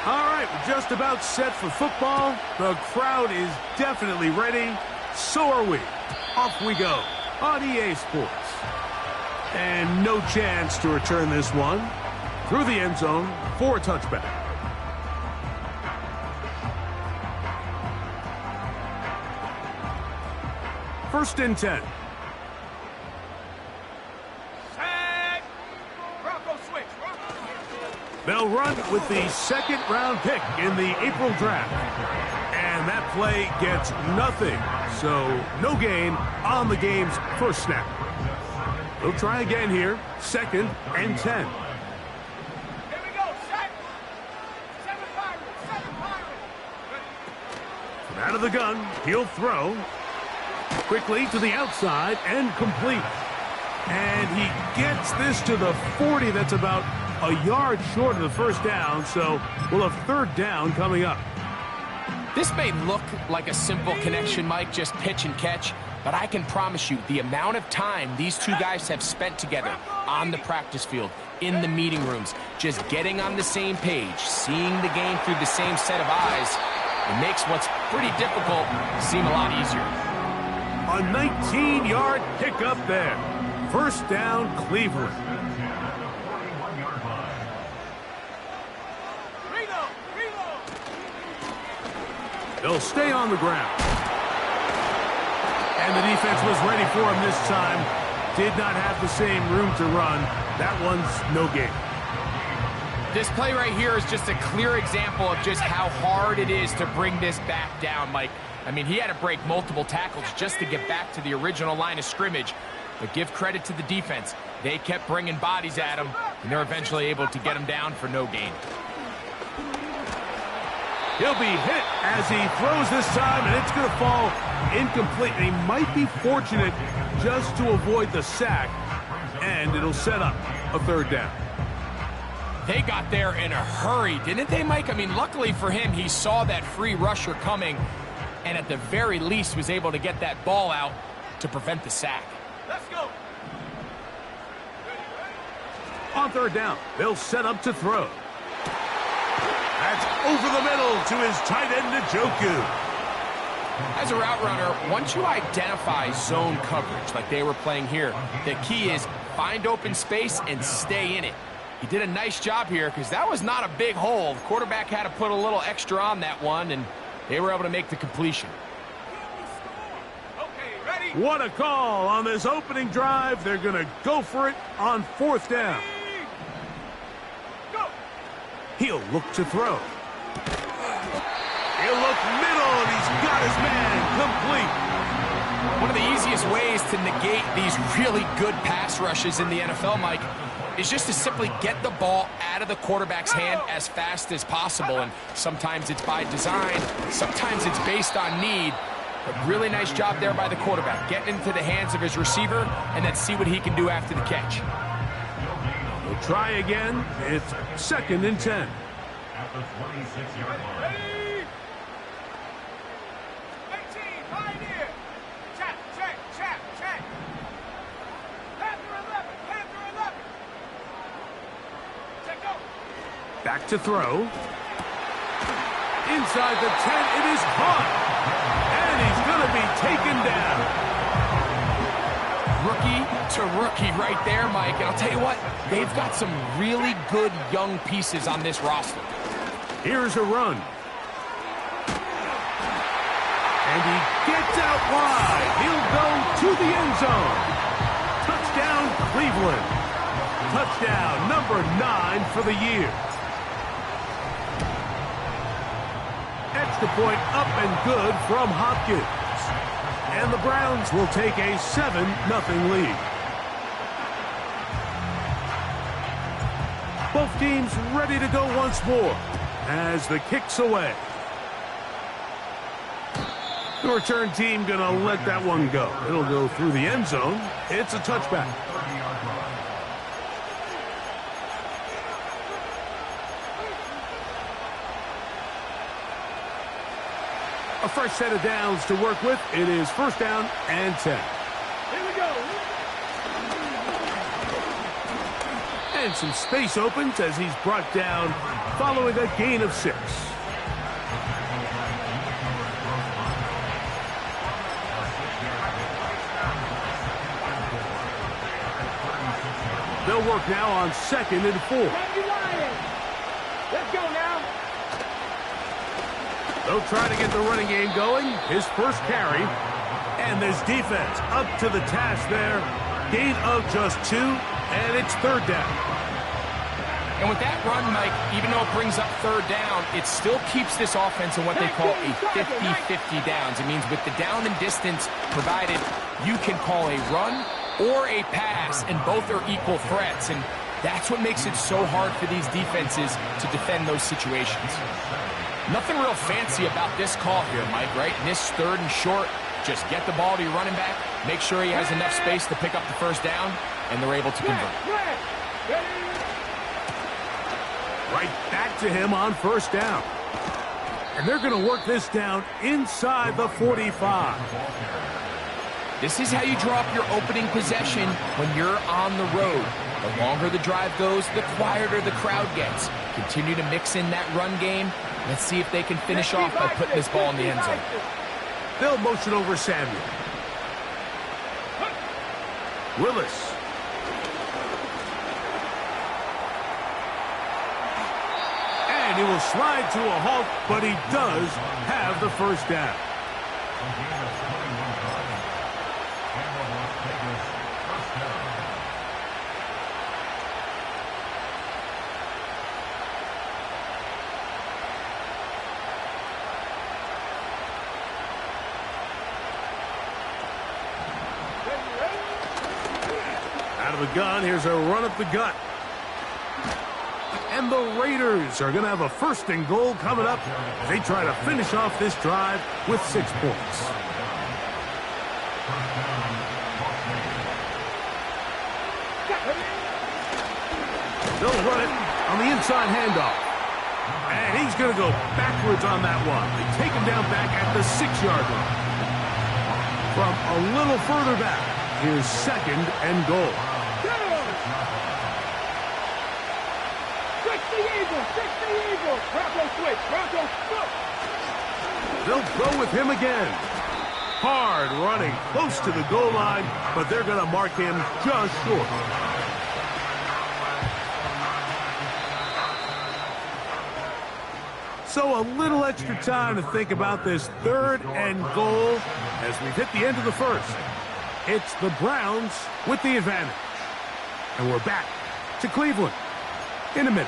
All right, we're just about set for football. The crowd is definitely ready. So are we. Off we go on EA Sports. And no chance to return this one through the end zone for a touchback. First and 10. They'll run with the second-round pick in the April draft. And that play gets nothing. So no gain on the game's first snap. They'll try again here. Second and 10. Here we go. Seven Pirates. From out of the gun, he'll throw. Quickly to the outside and complete. And he gets this to the 40. That's about a yard short of the first down, so we'll have third down coming up. This may look like a simple connection, Mike, just pitch and catch, but I can promise you the amount of time these two guys have spent together on the practice field, in the meeting rooms, just getting on the same page, seeing the game through the same set of eyes, it makes what's pretty difficult seem a lot easier. A 19-yard pickup there. First down, Cleveland. They'll stay on the ground. And the defense was ready for him this time. Did not have the same room to run. That one's no gain. This play right here is just a clear example of just how hard it is to bring this back down, Mike. I mean, he had to break multiple tackles just to get back to the original line of scrimmage. But give credit to the defense. They kept bringing bodies at him, and they're eventually able to get him down for no gain. He'll be hit as he throws this time, and it's going to fall incomplete. He might be fortunate just to avoid the sack, and it'll set up a third down. They got there in a hurry, didn't they, Mike? I mean, luckily for him, he saw that free rusher coming, and at the very least was able to get that ball out to prevent the sack. Let's go. On third down, they'll set up to throw. That's over the middle to his tight end, Njoku. As a route runner, once you identify zone coverage like they were playing here, the key is find open space and stay in it. He did a nice job here because that was not a big hole. The quarterback had to put a little extra on that one, and they were able to make the completion. Okay, ready? What a call on this opening drive. They're going to go for it on fourth down. Go. He'll look to throw. He'll look middle, and he's got his man complete. One of the easiest ways to negate these really good pass rushes in the NFL, Mike, is just to simply get the ball out of the quarterback's hand as fast as possible. And sometimes it's by design, sometimes it's based on need. But really nice job there by the quarterback, getting into the hands of his receiver, and then see what he can do after the catch. We'll try again. It's second and 10. At the 26-yard line. Ready? 18, pioneer. Check. Panther 11. Check, go. Back to throw. Inside the 10, it is caught. And he's going to be taken down. Rookie to rookie right there, Mike. And I'll tell you what, they've got some really good young pieces on this roster. Here's a run. And he gets out wide. He'll go to the end zone. Touchdown, Cleveland. Touchdown number 9 for the year. Extra point up and good from Hopkins. And the Browns will take a 7-0 lead. Both teams ready to go once more as the kick's away. The return team going to let that one go. It'll go through the end zone. It's a touchback. A fresh set of downs to work with. It is first down and 10. Here we go. And some space opens as he's brought down following a gain of 6. They'll work now on 2nd and 4. Let's go now. They'll try to get the running game going. His first carry. And this defense up to the task there. Gain of just 2, and it's 3rd down. And with that run, Mike, even though it brings up 3rd down, it still keeps this offense in what they call a 50-50 downs. It means with the down and distance provided, you can call a run or a pass, and both are equal threats. And that's what makes it so hard for these defenses to defend those situations. Nothing real fancy about this call here, Mike, right? In this 3rd and short, just get the ball to your running back, make sure he has enough space to pick up the 1st down, and they're able to convert. Right back to him on 1st down. And they're going to work this down inside the 45. This is how you draw up your opening possession when you're on the road. The longer the drive goes, the quieter the crowd gets. Continue to mix in that run game. Let's see if they can finish off by putting this ball in the end zone. They'll motion over Samuel. Willis. And he will slide to a halt, but he does have the 1st down. Out of the gun, here's a run up the gut. And the Raiders are going to have a 1st and goal coming up as they try to finish off this drive with 6 points. They'll run it on the inside handoff. And he's going to go backwards on that one. They take him down back at the 6-yard line. From a little further back, here's 2nd and goal. Bronco switch. Bronco switch. They'll go with him again. Hard running close to the goal line, but they're going to mark him just short. So a little extra time to think about this 3rd and goal as we've hit the end of the 1st. It's the Browns with the advantage. And we're back to Cleveland in a minute.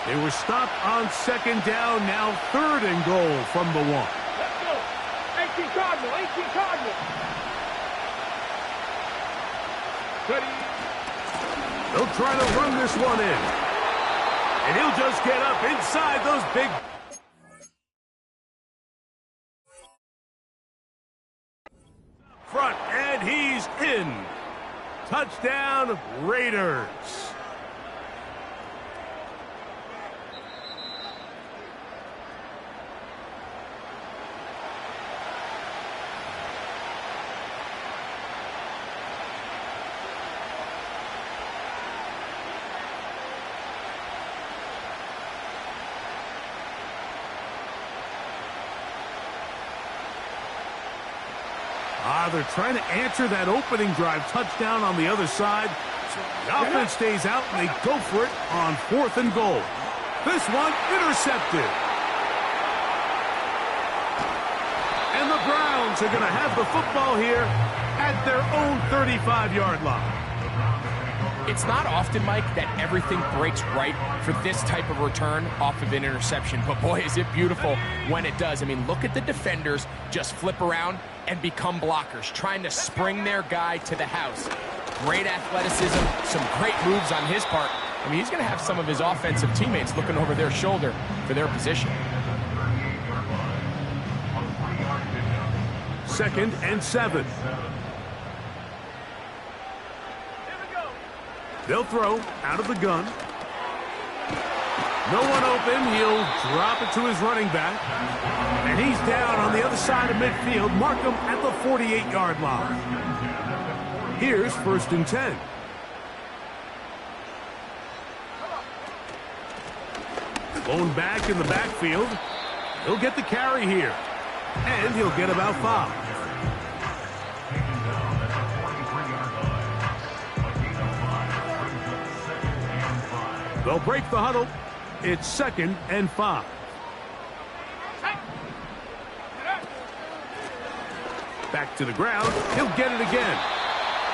They were stopped on 2nd down, now 3rd and goal from the 1. Let's go. 18 Cardinal. 18 Cardinal. They'll try to run this one in. And he'll just get up inside those big... front, and he's in. Touchdown, Raiders. They're trying to answer that opening drive touchdown on the other side. So the offense stays out, and they go for it on 4th and goal. This one intercepted. And the Browns are going to have the football here at their own 35-yard line. It's not often, Mike, that everything breaks right for this type of return off of an interception. But, boy, is it beautiful when it does. I mean, look at the defenders just flip around and become blockers, trying to spring their guy to the house. Great athleticism, some great moves on his part. I mean, he's going to have some of his offensive teammates looking over their shoulder for their position. 2nd and 7. They'll throw out of the gun. no one open, he'll drop it to his running back. And he's down on the other side of midfield. Mark him at the 48-yard line. Here's 1st and 10. Blown back in the backfield. He'll get the carry here. And he'll get about 5. They'll break the huddle. It's 2nd and 5. Back to the ground. He'll get it again.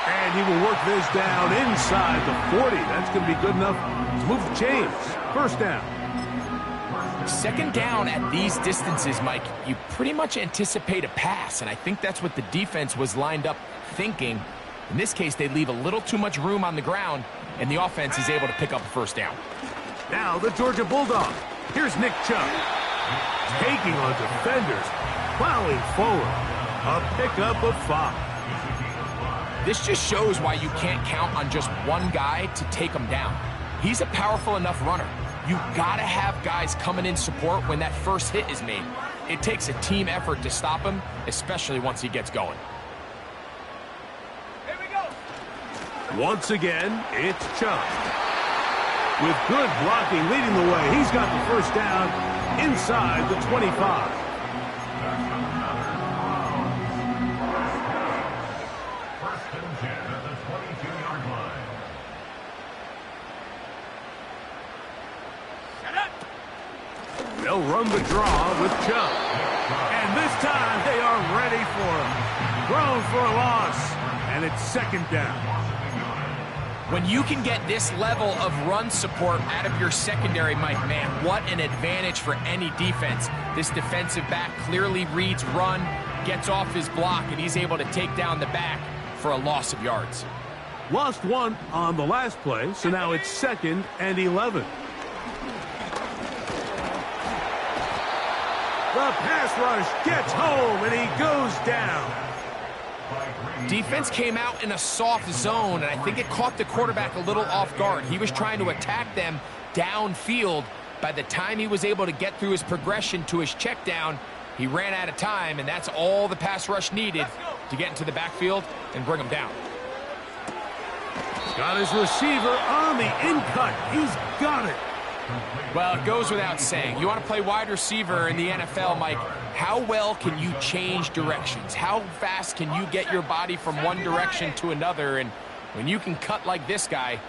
And he will work this down inside the 40. That's going to be good enough to move the chains. 1st down. 2nd down at these distances, Mike, you pretty much anticipate a pass, and I think that's what the defense was lined up thinking. In this case, they leave a little too much room on the ground, and the offense is able to pick up a 1st down. Now the Georgia Bulldog. Here's Nick Chubb. Taking on defenders, plowing forward. A pickup of 5. This just shows why you can't count on just one guy to take him down. He's a powerful enough runner. You gotta have guys coming in support when that first hit is made. It takes a team effort to stop him, especially once he gets going. Here we go. Once again, it's Chubb. With good blocking leading the way, he's got the 1st down inside the 25. They'll run the draw with Chubb. And this time they are ready for him. Thrown for a loss. And it's 2nd down. When you can get this level of run support out of your secondary, Mike, man, what an advantage for any defense. This defensive back clearly reads run, gets off his block, and he's able to take down the back for a loss of yards. Lost 1 on the last play, so now it's 2nd and 11. The pass rush gets home, and he goes down. Defense came out in a soft zone, and I think it caught the quarterback a little off guard. He was trying to attack them downfield. By the time he was able to get through his progression to his check down, he ran out of time, and that's all the pass rush needed to get into the backfield and bring him down. Got his receiver on the in-cut. He's got it. Well, it goes without saying. You want to play wide receiver in the NFL, Mike, how well can you change directions? How fast can you get your body from one direction to another? And when you can cut like this guy,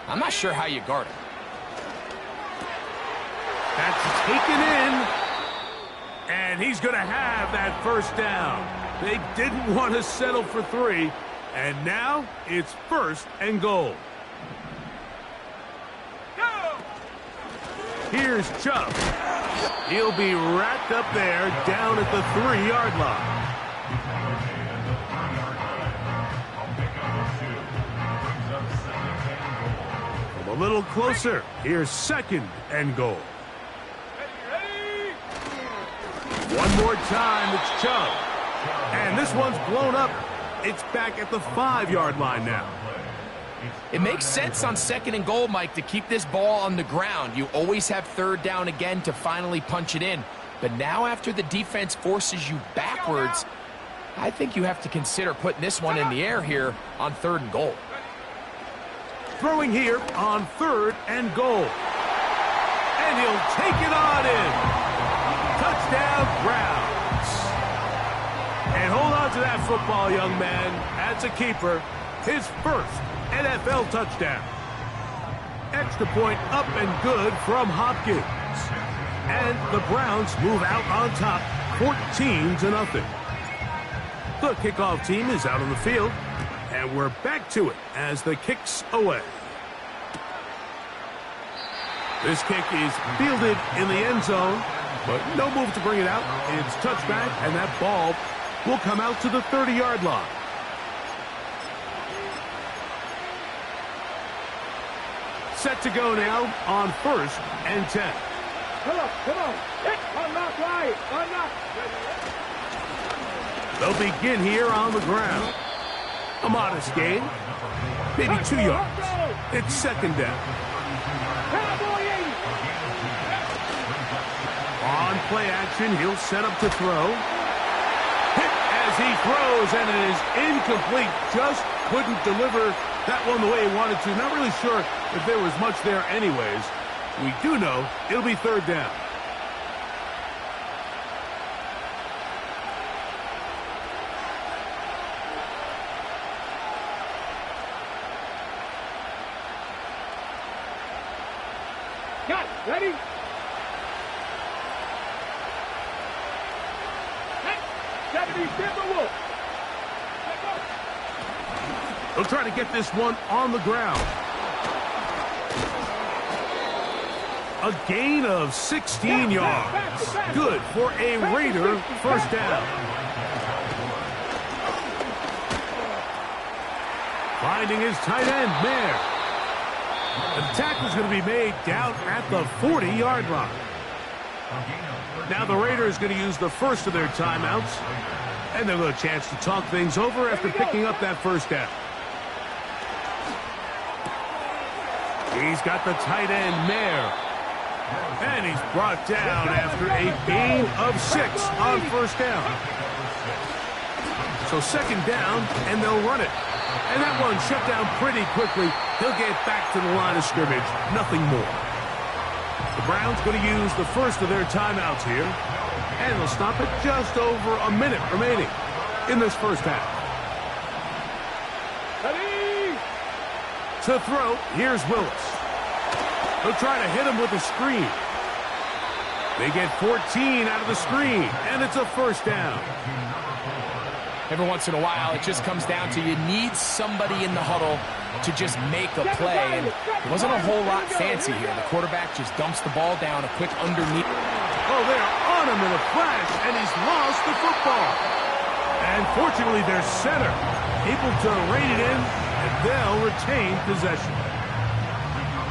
I'm not sure how you guard him. That's taken in. And he's going to have that 1st down. They didn't want to settle for 3. And now it's 1st and goal. Here's Chubb. He'll be wrapped up there down at the 3-yard line. From a little closer, here's 2nd and goal. One more time, it's Chubb. And this one's blown up. It's back at the 5-yard line now. It makes sense on 2nd and goal, Mike, to keep this ball on the ground. You always have 3rd down again to finally punch it in. But now after the defense forces you backwards, I think you have to consider putting this one in the air here on 3rd and goal. Throwing here on 3rd and goal. And he'll take it on in. Touchdown, Browns. And hold on to that football, young man. That's a keeper. His first NFL touchdown. Extra point up and good from Hopkins. And the Browns move out on top 14-0. The kickoff team is out on the field. And we're back to it as the kick's away. This kick is fielded in the end zone, but no move to bring it out. It's touchback, and that ball will come out to the 30-yard line. Set to go now on 1st and 10. Come on. Hit. Unlock right. Unlock. They'll begin here on the ground. A modest gain. Maybe 2 yards. It's 2nd down. Cowboy 80. on play action. He'll set up to throw. Hit as he throws, and it is incomplete. Just couldn't deliver that one the way he wanted to. Not really sure if there was much there anyways. We do know it'll be third down. Got it. Ready? Hey, 70, Timber Wolf. They'll try to get this one on the ground. A gain of 16 yards. Good for a Raider first down. Finding his tight end, Mayer. The tackle's going to be made down at the 40-yard line. Now the Raiders going to use the first of their timeouts, and they'll have a chance to talk things over after picking up that first down. He's got the tight end, Mayer. And he's brought down after a gain of 6 on first down. So second down, and they'll run it. And that one shut down pretty quickly. He'll get back to the line of scrimmage. Nothing more. The Browns going to use the first of their timeouts here. And they'll stop it just over a minute remaining in this first half. Ready? To throw, here's Willis. They'll try to hit him with a screen. They get 14 out of the screen, and it's a first down. Every once in a while, it just comes down to you need somebody in the huddle to just make a play. And it wasn't a whole lot fancy here. The quarterback just dumps the ball down, a quick underneath. Oh, they are on him in a flash, and he's lost the football. And fortunately, their center able to rein it in, and they'll retain possession.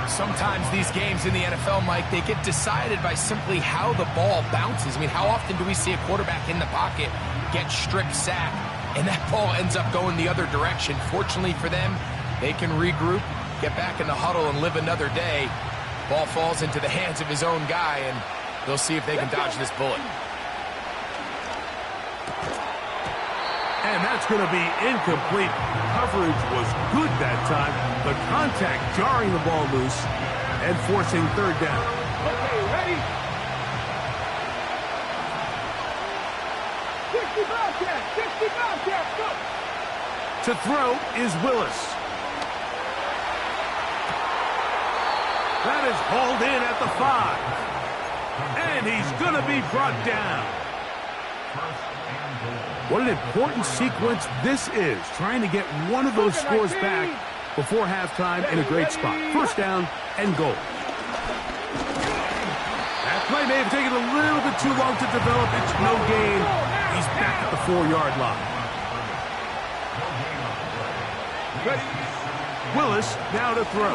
Sometimes these games in the NFL, Mike, they get decided by simply how the ball bounces. I mean, how often do we see a quarterback in the pocket get strict sack, and that ball ends up going the other direction? Fortunately for them, they can regroup, get back in the huddle, and live another day. Ball falls into the hands of his own guy, and they'll see if they can dodge this bullet. And that's going to be incomplete. Coverage was good that time. The contact jarring the ball loose and forcing third down. Okay, ready? 60 Bobcats, 60 Bobcats, go! To throw is Willis. That is hauled in at the 5. And he's going to be brought down. What an important sequence this is, trying to get one of those scores back before halftime in a great spot. First down and goal. That play may have taken a little bit too long to develop. It's no gain. He's back at the 4-yard line. Willis now to throw.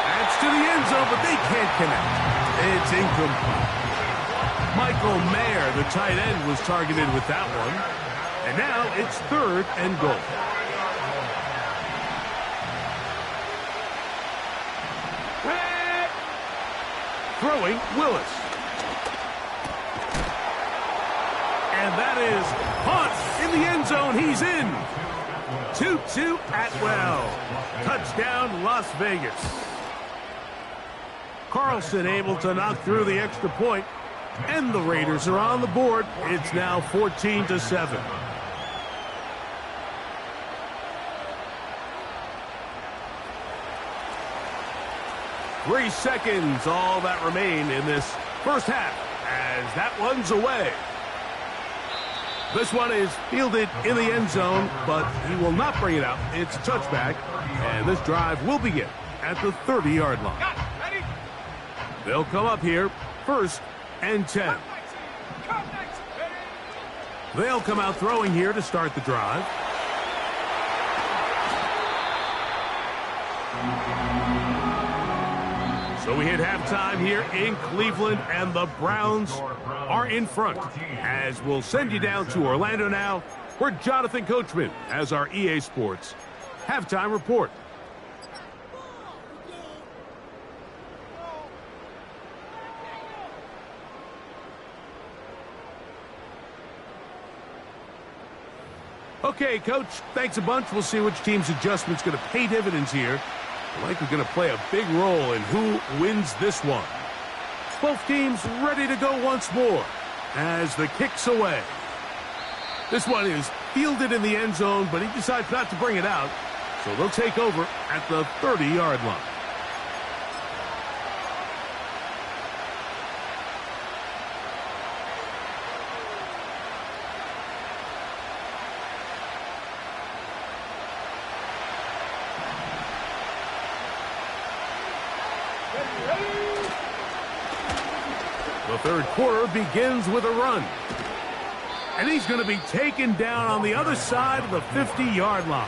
That's to the end zone, but they can't connect. It's incomplete. Michael Mayer, the tight end, was targeted with that one. And now it's third and goal. Throwing, Willis. And that is Hunt in the end zone. He's in. 2-2 Atwell. Touchdown, Las Vegas. Carlson able to knock through the extra point. And the Raiders are on the board. It's now 14-7. Three seconds, all that remain in this first half as that one's away. This one is fielded in the end zone, but he will not bring it out. It's a touchback, and this drive will begin at the 30-yard line. They'll come up here first and 10. They'll come out throwing here to start the drive. So we hit halftime here in Cleveland, and the Browns are in front. As we'll send you down to Orlando now, where Jonathan Coachman has our EA Sports halftime report. Okay, Coach, thanks a bunch. We'll see which team's adjustment's going to pay dividends here. Likely going to play a big role in who wins this one. Both teams ready to go once more as the kick's away. This one is fielded in the end zone, but he decides not to bring it out. So they'll take over at the 30-yard line. The third quarter begins with a run. And he's going to be taken down on the other side of the 50-yard line.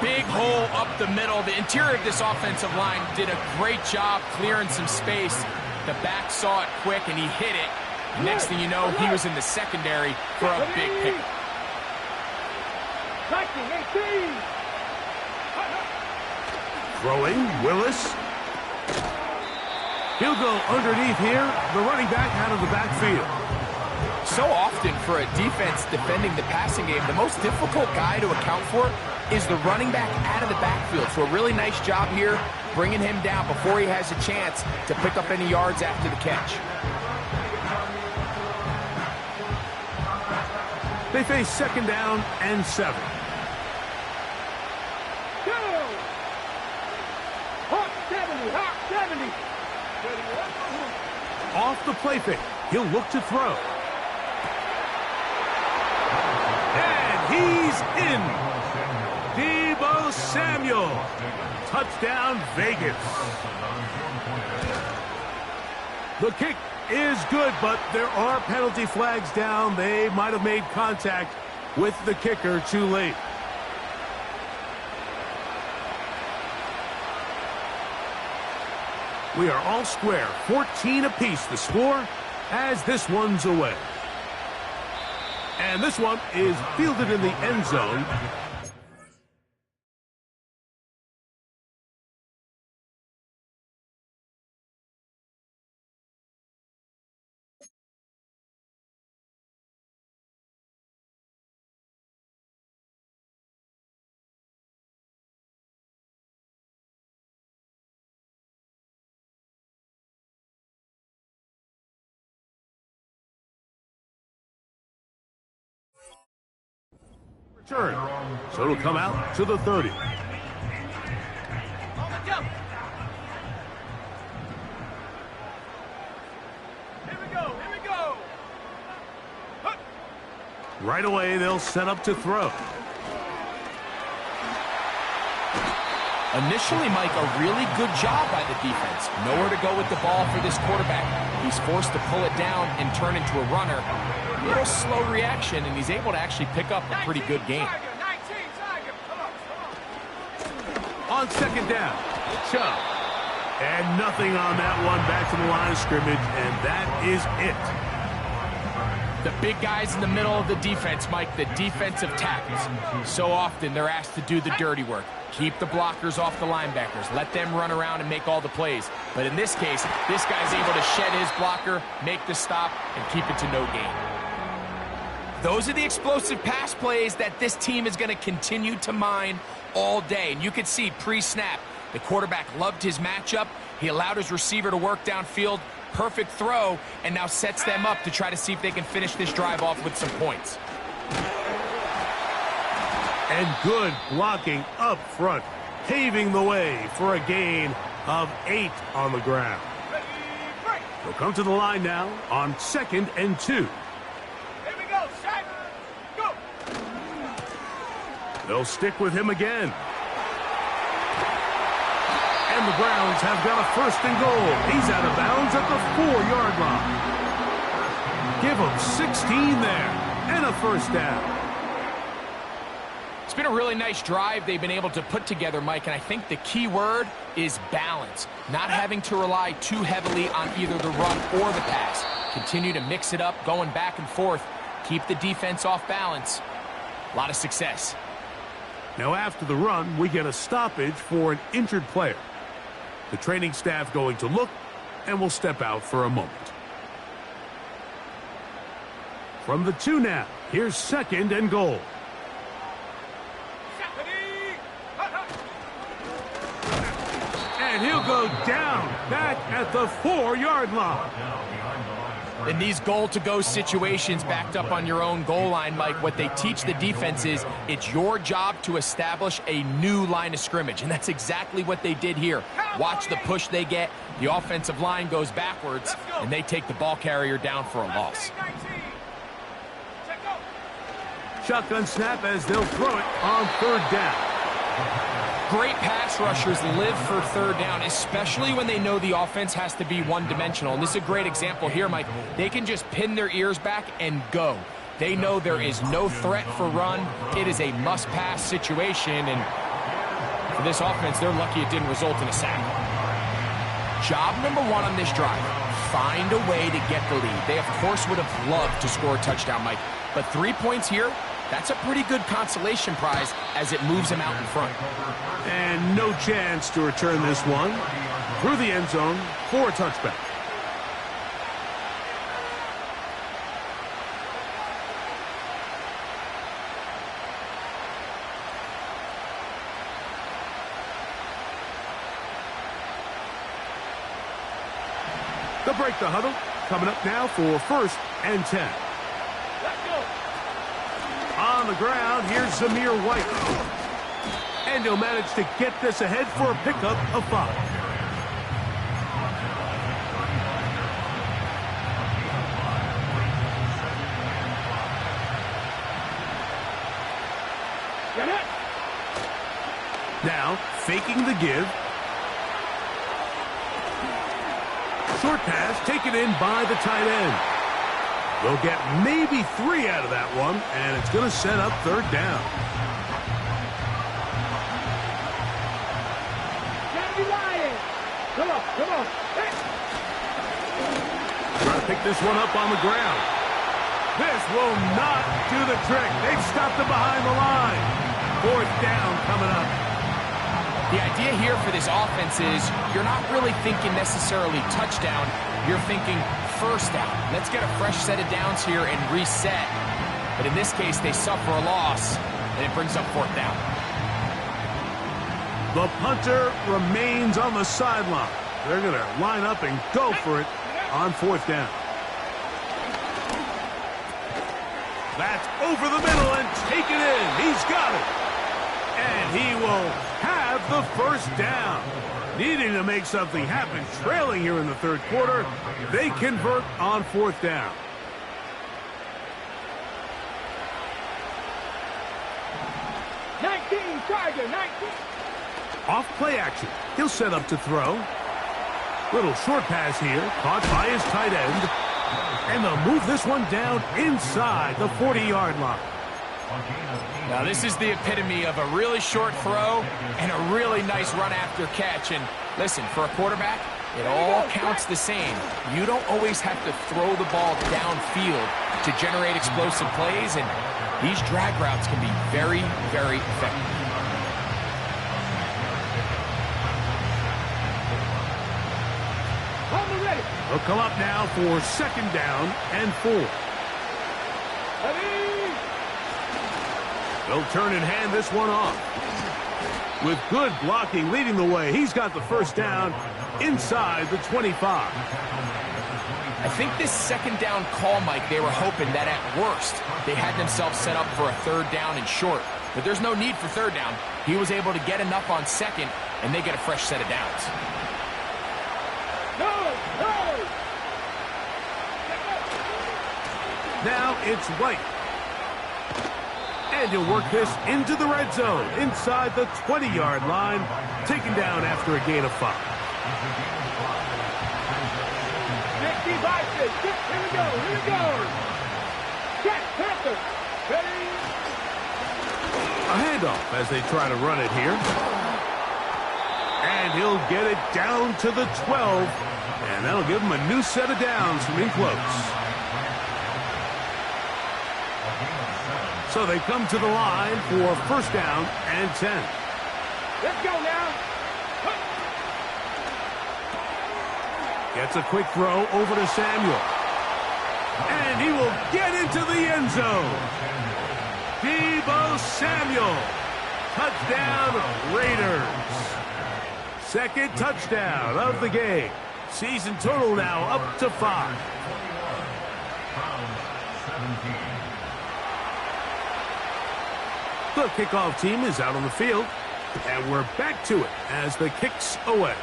Big hole up the middle. The interior of this offensive line did a great job clearing some space. The back saw it quick, and he hit it. Next thing you know, he was in the secondary for a big pick. Throwing, Willis. He'll go underneath here. The running back out of the backfield. So often for a defense defending the passing game, the most difficult guy to account for is the running back out of the backfield. So a really nice job here bringing him down before he has a chance to pick up any yards after the catch. They face second down and 7. Off the play fake. He'll look to throw. And he's in. Deebo Samuel. Touchdown, Vegas. The kick is good, but there are penalty flags down. They might have made contact with the kicker too late. We are all square, 14 apiece the score as this one's away. And this one is fielded in the end zone. Turn. So it'll come out to the 30. Right away, they'll set up to throw. Initially, Mike, a really good job by the defense. Nowhere to go with the ball for this quarterback. He's forced to pull it down and turn into a runner. A little slow reaction, and he's able to actually pick up a pretty good game. On second down, Chubb. And nothing on that one. Back to the line of scrimmage, and that is it. The big guys in the middle of the defense, Mike, the defensive tackles. So often they're asked to do the dirty work. Keep the blockers off the linebackers. Let them run around and make all the plays. But in this case, this guy's able to shed his blocker, make the stop, and keep it to no gain. Those are the explosive pass plays that this team is going to continue to mine all day. And you can see pre-snap, the quarterback loved his matchup. He allowed his receiver to work downfield. Perfect throw, and now sets them up to try to see if they can finish this drive off with some points. And good blocking up front, paving the way for a gain of 8 on the ground. They'll come to the line now on 2nd and 2. Here we go, set, go. They'll stick with him again. And the Browns have got a 1st and goal. He's out of bounds at the 4-yard line. Give him 16 there and a 1st down. It's been a really nice drive they've been able to put together, Mike, and I think the key word is balance. Not having to rely too heavily on either the run or the pass. Continue to mix it up, going back and forth. Keep the defense off balance. A lot of success. Now after the run, we get a stoppage for an injured player. The training staff going to look and will step out for a moment. From the 2 now, here's 2nd and goal. go down back at the 4-yard line. In these goal-to-go situations backed up on your own goal line, Mike, what they teach the defense is it's your job to establish a new line of scrimmage, and that's exactly what they did here. Watch the push they get. The offensive line goes backwards, and they take the ball carrier down for a loss. Shotgun snap as they'll throw it on 3rd down. Great pass rushers live for 3rd down, especially when they know the offense has to be one-dimensional. And this is a great example here, Mike. They can just pin their ears back and go. They know there is no threat for run. It is a must-pass situation, and for this offense, they're lucky it didn't result in a sack. Job number 1 on this drive, find a way to get the lead. They, of course, would have loved to score a touchdown, Mike, but 3 points here, that's a pretty good consolation prize as it moves them out in front. And no chance to return this one through the end zone for a touchback. They'll break the huddle. Coming up now for 1st and 10. On the ground, here's Zamir White. And he'll manage to get this ahead for a pickup of 5. Now, faking the give. Short pass taken in by the tight end. They'll get maybe 3 out of that one, and it's going to set up 3rd down. Come on, come on. Hey. Trying to pick this one up on the ground. This will not do the trick. They've stopped him behind the line. 4th down coming up. The idea here for this offense is you're not really thinking necessarily touchdown. You're thinking 1st down. Let's get a fresh set of downs here and reset. But in this case, they suffer a loss, and it brings up 4th down. The punter remains on the sideline. They're going to line up and go for it on 4th down. That's over the middle and taken in. He's got it. And he will have the 1st down. Needing to make something happen, trailing here in the 3rd quarter. They convert on 4th down. Tiger, 19. Off play action. He'll set up to throw. Little short pass here, caught by his tight end. And they'll move this one down inside the 40-yard line. Now, this is the epitome of a really short throw and a really nice run after catch. And listen, for a quarterback, it all counts the same. You don't always have to throw the ball downfield to generate explosive plays, and these drag routes can be very, very effective. They'll come up now for 2nd down and 4. They'll turn and hand this one off. With good blocking leading the way, he's got the 1st down inside the 25. I think this 2nd down call, Mike, they were hoping that at worst they had themselves set up for a 3rd down and short. But there's no need for 3rd down. He was able to get enough on 2nd, and they get a fresh set of downs. Now it's White. And he'll work this into the red zone, inside the 20-yard line, taken down after a gain of 5. 55, 6. Here we go, here we go. Check, Panther. Ready? A handoff as they try to run it here. And he'll get it down to the 12. And that'll give him a new set of downs from in close. So they come to the line for 1st down and 10. Let's go now. Gets a quick throw over to Samuel. And he will get into the end zone. Deebo Samuel. Touchdown Raiders. Second touchdown of the game. Season total now up to 5. The kickoff team is out on the field, and we're back to it as the kick's away.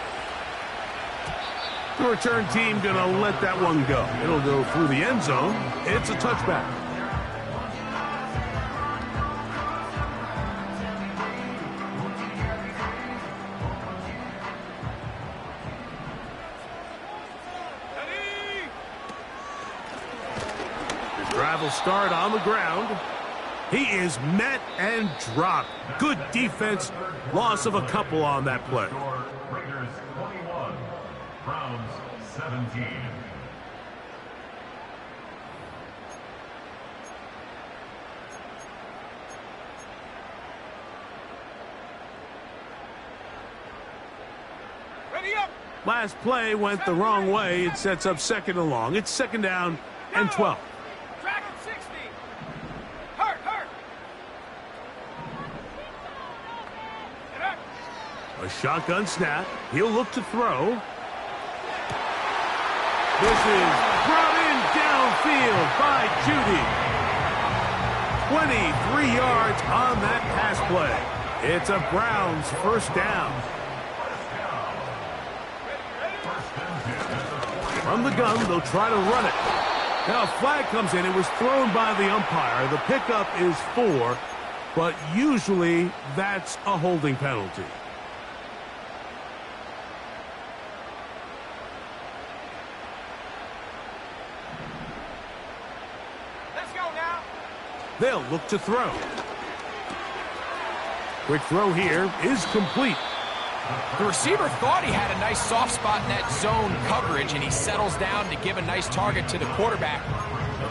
The return team going to let that one go. It'll go through the end zone. It's a touchback. The drive will start on the ground. He is met and dropped. Good defense. Loss of a couple on that play. Raiders 21, Browns 17. Ready up. Last play went the wrong way. It sets up second and long. It's second down and 12. Dragon 60. Hurt. Get up. A shotgun snap. He'll look to throw. This is brought in downfield by Judy. 23 yards on that pass play. It's a Browns first down. From the gun, they'll try to run it. Now a flag comes in. It was thrown by the umpire. The pickup is 4, but usually that's a holding penalty. Let's go now. They'll look to throw. Quick throw here is complete. The receiver thought he had a nice soft spot in that zone coverage, and he settles down to give a nice target to the quarterback.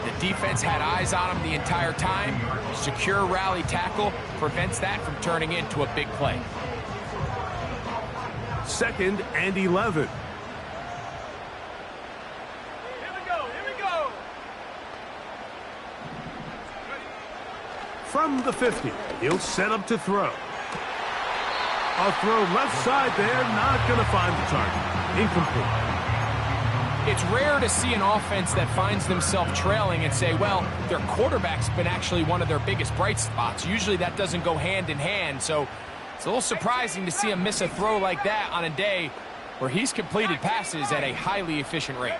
The defense had eyes on him the entire time. Secure rally tackle prevents that from turning into a big play. Second and 11. Here we go. From the 50, he'll set up to throw. A throw left side there, not going to find the target. Incomplete. It's rare to see an offense that finds themselves trailing and say, well, their quarterback's been actually one of their biggest bright spots. Usually that doesn't go hand in hand, so it's a little surprising to see him miss a throw like that on a day where he's completed passes at a highly efficient rate.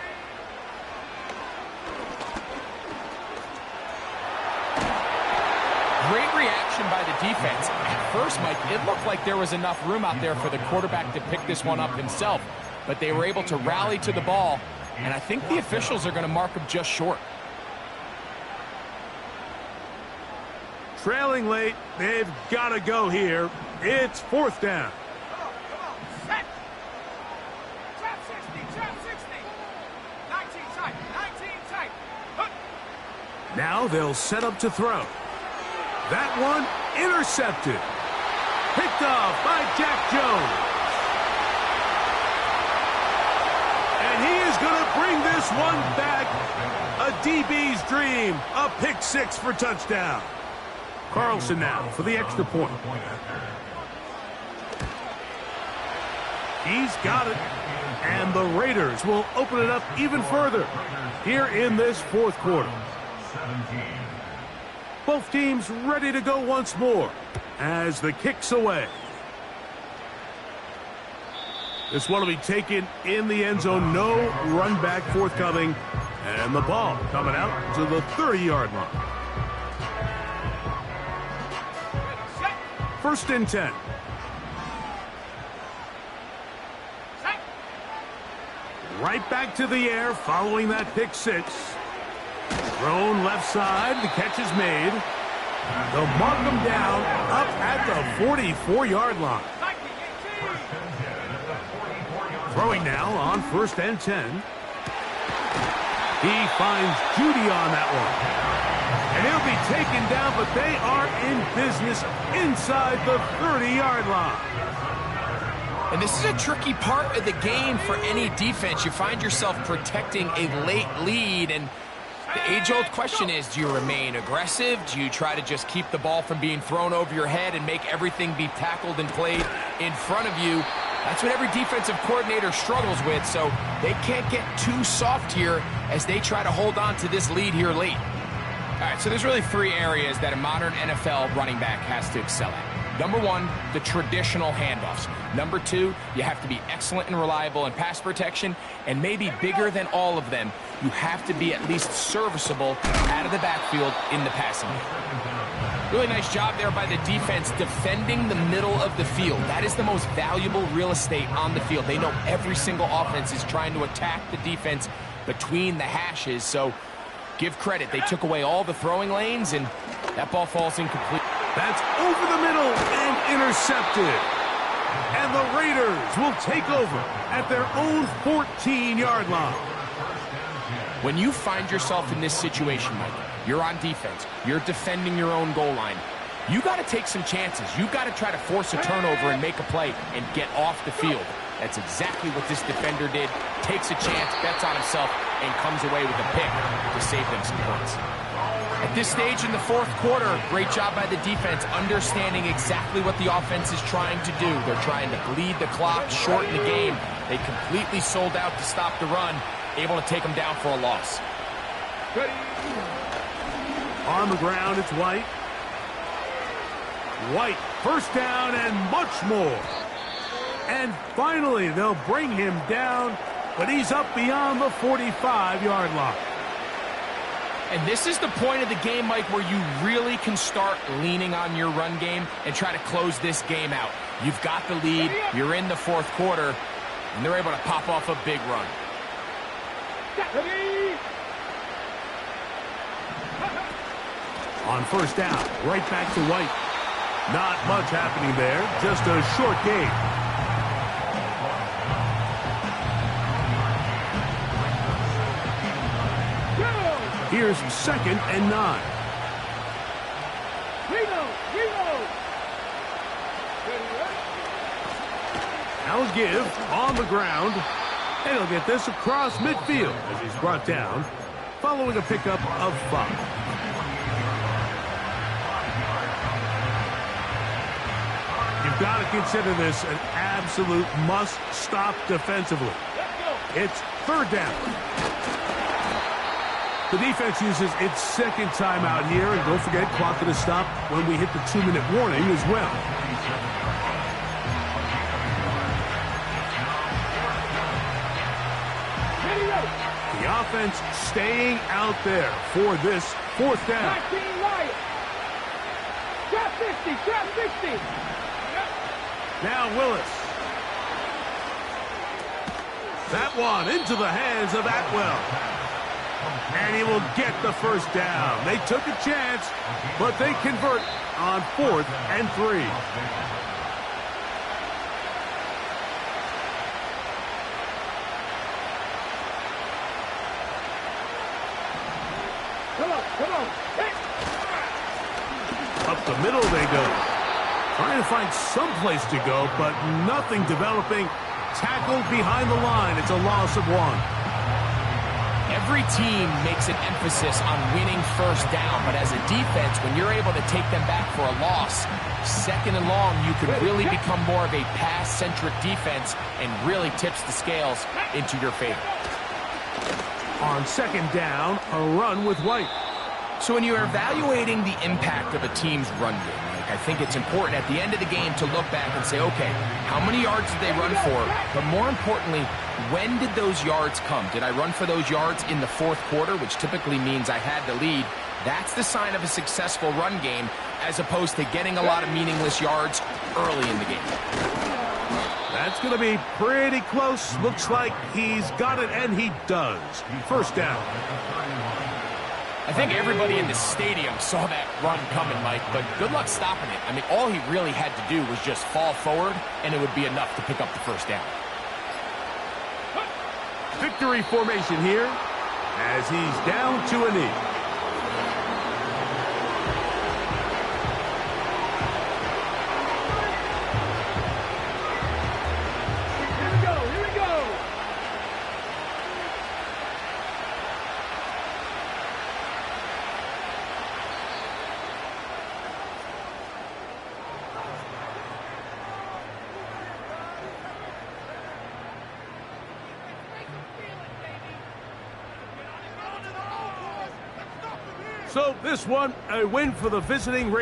Great reaction by the defense. At first, Mike, it looked like there was enough room out there for the quarterback to pick this one up himself, but they were able to rally to the ball, and I think the officials are going to mark him just short. Trailing late, they've got to go here. It's fourth down. Come on. Set. Trap 60. 19 tight. Hook. Now they'll set up to throw. That one intercepted. Picked off by Jack Jones. And he is going to bring this one back. A DB's dream. A pick 6 for touchdown. Carlson now for the extra point. He's got it. And the Raiders will open it up even further here in this fourth quarter. Both teams ready to go once more as the kick's away. This one will be taken in the end zone. No run back forthcoming. And the ball coming out to the 30-yard line. First and 10. Right back to the air following that pick 6. Thrown left side. The catch is made. They'll mark him down up at the 44-yard line. Throwing now on first and 10. He finds Judy on that one. And he'll be taken down, but they are in business inside the 30-yard line. And this is a tricky part of the game for any defense. You find yourself protecting a late lead, and the age-old question is, do you remain aggressive? Do you try to just keep the ball from being thrown over your head and make everything be tackled and played in front of you? That's what every defensive coordinator struggles with, so they can't get too soft here as they try to hold on to this lead here late. All right, so there's really three areas that a modern NFL running back has to excel at. Number one, the traditional handoffs. Number two, you have to be excellent and reliable in pass protection, and maybe bigger than all of them, you have to be at least serviceable out of the backfield in the passing game. Really nice job there by the defense defending the middle of the field. That is the most valuable real estate on the field. They know every single offense is trying to attack the defense between the hashes, so give credit. They took away all the throwing lanes, and that ball falls incomplete. That's over the middle and intercepted. And the Raiders will take over at their own 14-yard line. When you find yourself in this situation, Mike, you're on defense, you're defending your own goal line, you got to take some chances. You got to try to force a turnover and make a play and get off the field. That's exactly what this defender did. Takes a chance, bets on himself, and comes away with a pick to save them some points. At this stage in the fourth quarter, great job by the defense, understanding exactly what the offense is trying to do. They're trying to bleed the clock, shorten the game. They completely sold out to stop the run, able to take them down for a loss. On the ground, it's White. White, first down and much more. And finally, they'll bring him down, but he's up beyond the 45-yard line. And this is the point of the game, Mike, where you really can start leaning on your run game and try to close this game out. You've got the lead, you're in the fourth quarter, and they're able to pop off a big run. On first down, right back to White. Not much happening there, just a short game. Here's 2nd and 9. Now give on the ground. And he'll get this across midfield as he's brought down following a pickup of 5. You've got to consider this an absolute must-stop defensively. It's 3rd down. The defense uses its 2nd timeout here, and don't forget, clock going to stop when we hit the 2-minute warning as well. The offense staying out there for this 4th down. Trap 60. Now Willis. That one into the hands of Atwell. And he will get the first down. They took a chance, but they convert on 4th and 3. Come on. Up the middle they go. Trying to find some place to go, but nothing developing. Tackled behind the line. It's a loss of 1. Every team makes an emphasis on winning first down, but as a defense, when you're able to take them back for a loss, 2nd and long, you can really become more of a pass-centric defense and really tips the scales into your favor. On 2nd down, a run with White. So when you're evaluating the impact of a team's run game, I think it's important at the end of the game to look back and say, okay, how many yards did they run for? But more importantly, when did those yards come? Did I run for those yards in the 4th quarter, which typically means I had the lead? That's the sign of a successful run game, as opposed to getting a lot of meaningless yards early in the game. That's going to be pretty close. Looks like he's got it, and he does. First down. I think everybody in the stadium saw that run coming, Mike, but good luck stopping it. I mean, all he really had to do was just fall forward, and it would be enough to pick up the first down. Victory formation here as he's down to a knee. Here we go. So this one, a win for the visiting Raiders.